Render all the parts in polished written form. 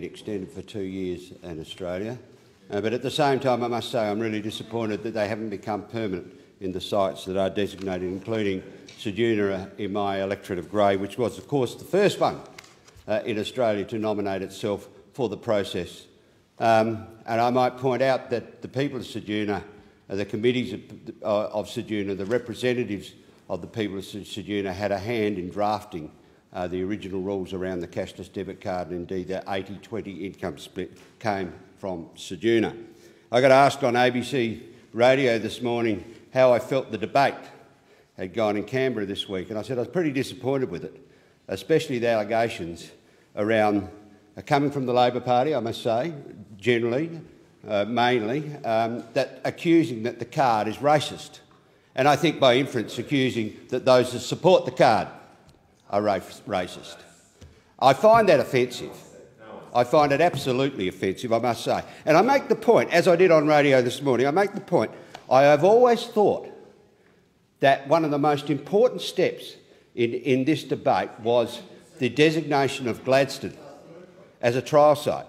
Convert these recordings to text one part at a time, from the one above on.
extended for 2 years in Australia. But at the same time, I must say I'm really disappointed that they haven't become permanent in the sites that are designated, including Ceduna in my electorate of Grey, which was, of course, the first one in Australia to nominate itself for the process. And I might point out that the people of Ceduna, the committees of Ceduna, the representatives of the people of Ceduna had a hand in drafting the original rules around the cashless debit card, and indeed the 80-20 income split came from Ceduna. I got asked on ABC radio this morning how I felt the debate had gone in Canberra this week, and I said I was pretty disappointed with it, especially the allegations around coming from the Labor Party, I must say, generally, mainly, that accusing that the card is racist. And I think by inference accusing that those that support the card are racist. I find that offensive. I find it absolutely offensive, I must say. And I make the point, as I did on radio this morning, I make the point, I have always thought that one of the most important steps in this debate was the designation of Gladstone as a trial site.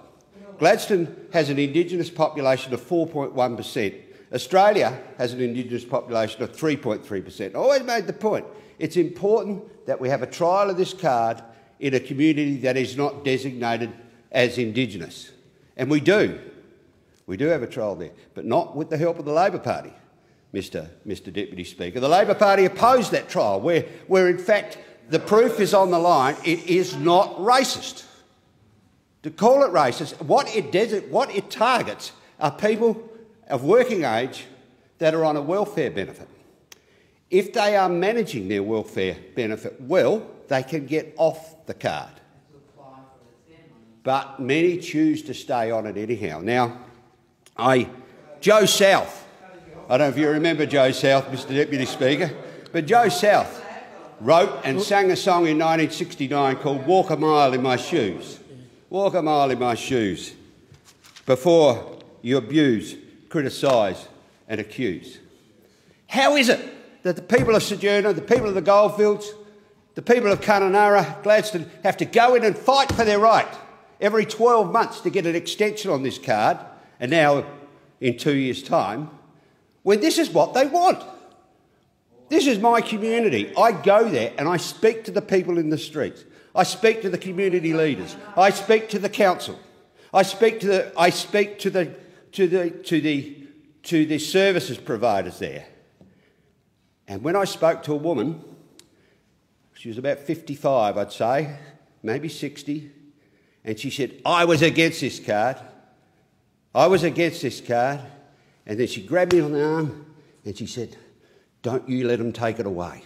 Gladstone has an Indigenous population of 4.1%. Australia has an Indigenous population of 3.3%. I always made the point, it's important that we have a trial of this card in a community that is not designated as Indigenous. And we do. We do have a trial there, but not with the help of the Labor Party, Mr Deputy Speaker. The Labor Party opposed that trial, where in fact the proof is on the line. It is not racist. To call it racist, what it targets are people of working age that are on a welfare benefit. If they are managing their welfare benefit well, they can get off the card. But many choose to stay on it anyhow. Now, Joe South, I don't know if you remember Joe South, Mr Deputy Speaker, but Joe South wrote and sang a song in 1969 called Walk a Mile in My Shoes. Walk a mile in my shoes before you abuse, criticise and accuse. How is it that the people of Ceduna, the people of the goldfields, the people of Kununurra, Gladstone, have to go in and fight for their right every 12 months to get an extension on this card, and now in 2 years' time, when this is what they want? This is my community. I go there and I speak to the people in the streets. I speak to the community leaders. I speak to the council. I speak to the services providers there. And when I spoke to a woman, she was about 55, I'd say, maybe 60, and she said, I was against this card. I was against this card. And then she grabbed me on the arm and she said, don't you let them take it away.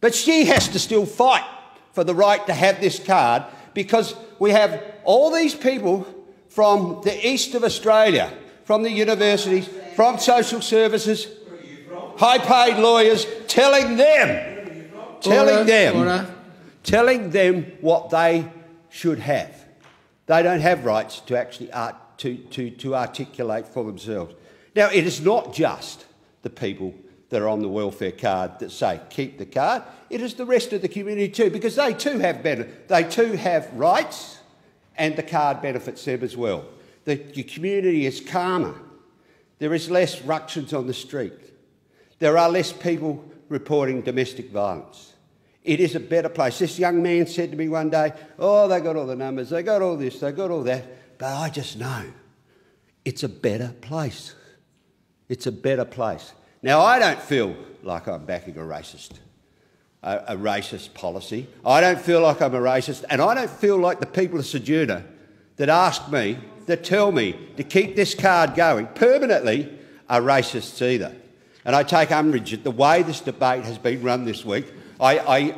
But she has to still fight for the right to have this card, because we have all these people from the east of Australia, from the universities, from social services, high-paid lawyers, telling them what they should have. They don't have rights to actually to articulate for themselves. Now, it is not just the people that are on the welfare card that say keep the card. It is the rest of the community too, because they too have rights, and the card benefits them as well. The community is calmer. There is less ructions on the street. There are less people reporting domestic violence. It is a better place. This young man said to me one day, oh, they got all the numbers, they got all this, they got all that, but I just know it's a better place. It's a better place. Now, I don't feel like I'm backing a racist policy. I don't feel like I'm a racist, and I don't feel like the people of Ceduna that ask me, that tell me to keep this card going permanently, are racists either. And I take umbrage at the way this debate has been run this week. I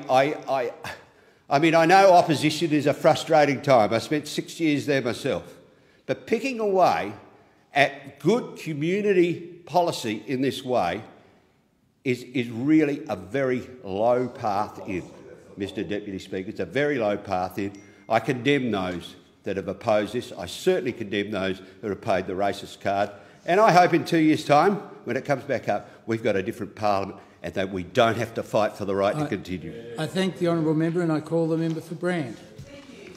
mean, I know opposition is a frustrating time. I spent 6 years there myself. But picking away at good community policy in this way is really a very low path in, Mr Deputy Speaker. It's a very low path in. I condemn those that have opposed this. I certainly condemn those that have paid the racist card. And I hope in 2 years' time, when it comes back up, we've got a different parliament and that we don't have to fight for the right to continue. I thank the honourable member and I call the member for Brand.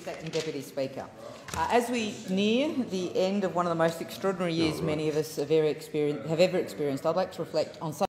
Thanks, Acting Deputy Speaker. As we near the end of one of the most extraordinary years many of us have ever experienced, I'd like to reflect on some